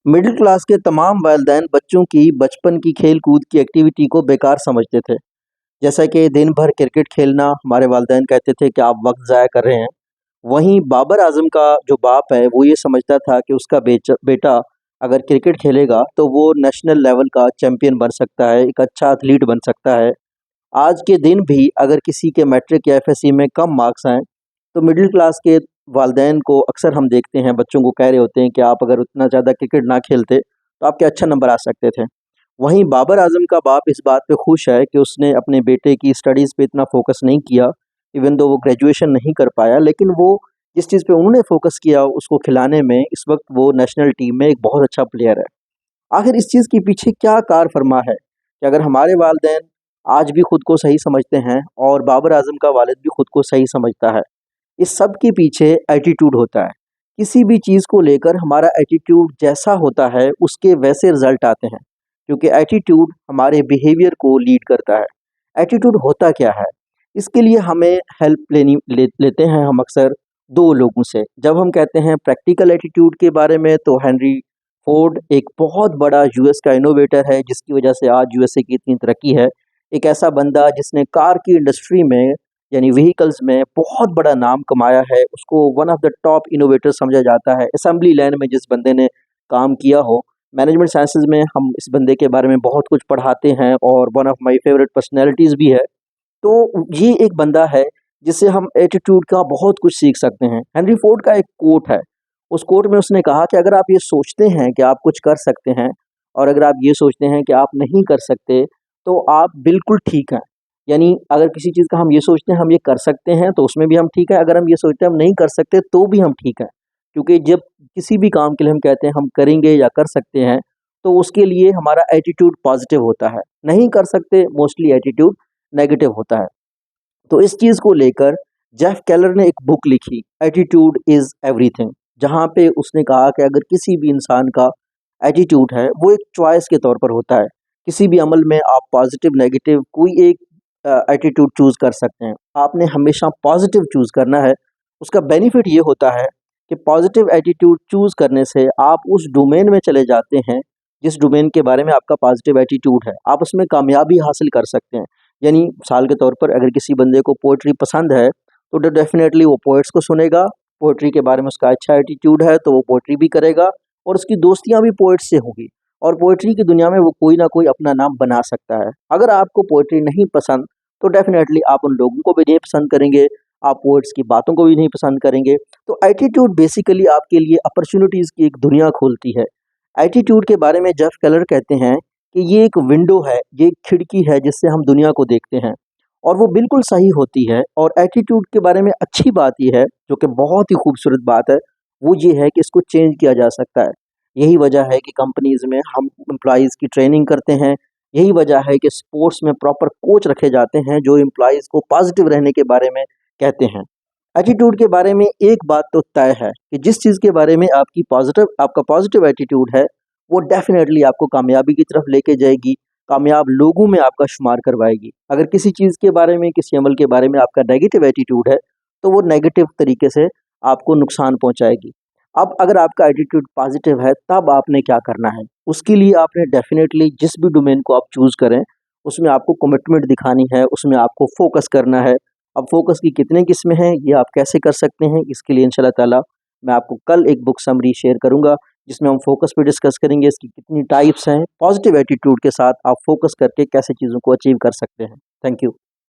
Middle class के तमाम वालिदैन बच्चों की बचपन की खेल-कूद की एक्टिविटी को बेकार समझते थे। जैसा कि दिन भर क्रिकेट खेलना हमारे वालिदैन कहते थे कि आप वक़्त ज़ाया कर रहे हैं। वहीं बाबर आज़म का जो बाप है वो ये समझता था कि उसका बेटा अगर क्रिकेट खेलेगा तो वो नेशनल लेवल का चैंपियन बन सकता है, एक अच्छा एथलीट बन सकता है। आज के दिन भी अगर किसी के मैट्रिक या एफएससी में कम मार्क्स आएँ, तो मिडिल क्लास के वालिदैन को अक्सर हम देखते हैं बच्चों को कह रहे होते हैं कि आप अगर उतना ज़्यादा क्रिकेट ना खेलते, तो आपके अच्छा नंबर आ सकते थे। वहीं बाबर आज़म का बाप इस बात पे खुश है कि उसने अपने बेटे की स्टडीज़ पे इतना फ़ोकस नहीं किया, इवन दो वो ग्रेजुएशन नहीं कर पाया, लेकिन वो जिस चीज़ पे उन्होंने फ़ोकस किया उसको खिलाने में इस वक़्त वो नेशनल टीम में एक बहुत अच्छा प्लेयर है। आखिर इस चीज़ के पीछे क्या कार फरमा है कि अगर हमारे वालिदैन आज भी खुद को सही समझते हैं और बाबर आज़म का वालिद भी खुद को सही समझता है। इस सब के पीछे एटीट्यूड होता है। किसी भी चीज़ को लेकर हमारा एटीट्यूड जैसा होता है उसके वैसे रिज़ल्ट आते हैं, क्योंकि एटीट्यूड हमारे बिहेवियर को लीड करता है। एटीट्यूड होता क्या है? इसके लिए हमें हेल्प लेते हैं हम अक्सर 2 लोगों से। जब हम कहते हैं प्रैक्टिकल एटीट्यूड के बारे में तो हेनरी फोर्ड एक बहुत बड़ा यूएस का इनोवेटर है जिसकी वजह से आज यूएसए की इतनी तरक्की है। एक ऐसा बंदा जिसने कार की इंडस्ट्री में यानी व्हीकल्स में बहुत बड़ा नाम कमाया है, उसको one of the top innovator समझा जाता है। असेंबली लाइन में जिस बंदे ने काम किया हो, मैनेजमेंट साइंसेज़ में हम इस बंदे के बारे में बहुत कुछ पढ़ाते हैं और one of my favourite personalities भी है। तो ये एक बंदा है जिससे हम एटीट्यूड का बहुत कुछ सीख सकते हैं। हेनरी फोर्ड का एक कोट है, उस कोट में उसने कहा कि अगर आप ये सोचते हैं कि आप कुछ कर सकते हैं और अगर आप ये सोचते हैं कि आप नहीं कर सकते, तो आप बिल्कुल ठीक हैं। यानी अगर किसी चीज़ का हम ये सोचते हैं हम ये कर सकते हैं तो उसमें भी हम ठीक हैं, अगर हम ये सोचते हैं हम नहीं कर सकते तो भी हम ठीक हैं। क्योंकि जब किसी भी काम के लिए हम कहते हैं हम करेंगे या कर सकते हैं, तो उसके लिए हमारा एटीट्यूड पॉजिटिव होता है। नहीं कर सकते मोस्टली एटीट्यूड नेगेटिव होता है। तो इस चीज़ को लेकर जेफ केलर ने एक बुक लिखी, एटीट्यूड इज़ एवरीथिंग, जहाँ पे उसने कहा कि अगर किसी भी इंसान का एटीट्यूड है वो एक चॉइस के तौर पर होता है। किसी भी अमल में आप पॉजिटिव नेगेटिव कोई एक एटीट्यूड चूज़ कर सकते हैं। आपने हमेशा पॉजिटिव चूज़ करना है। उसका बेनिफिट ये होता है कि पॉजिटिव एटीट्यूड चूज़ करने से आप उस डोमेन में चले जाते हैं जिस डोमेन के बारे में आपका पॉजिटिव एटीट्यूड है। आप उसमें कामयाबी हासिल कर सकते हैं। यानी मिसाल के तौर पर अगर किसी बंदे को पोएट्री पसंद है, तो डेफ़िनेटली वो पोएट्स को सुनेगा, पोएट्री के बारे में उसका अच्छा एटीट्यूड है, तो वो पोएट्री भी करेगा और उसकी दोस्तियाँ भी पोएट्स से होंगी और पोएट्री की दुनिया में वो कोई ना कोई अपना नाम बना सकता है। अगर आपको पोएट्री नहीं पसंद, तो डेफ़िनेटली आप उन लोगों को भी नहीं पसंद करेंगे, आप पोएट्स की बातों को भी नहीं पसंद करेंगे। तो एटीट्यूड बेसिकली आपके लिए अपॉर्च्युनिटीज़ की एक दुनिया खोलती है। एटीट्यूड के बारे में जेफ केलर कहते हैं कि ये एक विंडो है, ये एक खिड़की है जिससे हम दुनिया को देखते हैं और वो बिल्कुल सही होती है। और एटीट्यूड के बारे में अच्छी बात ये है, जो कि बहुत ही खूबसूरत बात है, वो ये है कि इसको चेंज किया जा सकता है। यही वजह है कि कंपनीज़ में हम एम्प्लॉइज़ की ट्रेनिंग करते हैं, यही वजह है कि स्पोर्ट्स में प्रॉपर कोच रखे जाते हैं जो एम्प्लॉइज़ को पॉजिटिव रहने के बारे में कहते हैं। एटीट्यूड के बारे में एक बात तो तय है कि जिस चीज़ के बारे में आपका पॉजिटिव एटीट्यूड है, वो डेफ़िनेटली आपको कामयाबी की तरफ लेके जाएगी, कामयाब लोगों में आपका शुमार करवाएगी। अगर किसी चीज़ के बारे में, किसी अमल के बारे में आपका नेगेटिव एटीट्यूड है, तो वो नेगेटिव तरीके से आपको नुकसान पहुँचाएगी। अब अगर आपका एटीट्यूड पॉजिटिव है, तब आपने क्या करना है? उसके लिए आपने डेफ़िनेटली जिस भी डोमेन को आप चूज़ करें, उसमें आपको कमिटमेंट दिखानी है, उसमें आपको फ़ोकस करना है। अब फ़ोकस की कितने किस्में हैं, ये आप कैसे कर सकते हैं, इसके लिए इंशाल्लाह ताला मैं आपको कल एक बुक समरी शेयर करूँगा, जिसमें हम फ़ोकस पे डिस्कस करेंगे, इसकी कितनी टाइप्स हैं, पॉज़िटिव एटीट्यूड के साथ आप फ़ोकस करके कैसे चीज़ों को अचीव कर सकते हैं। Thank you.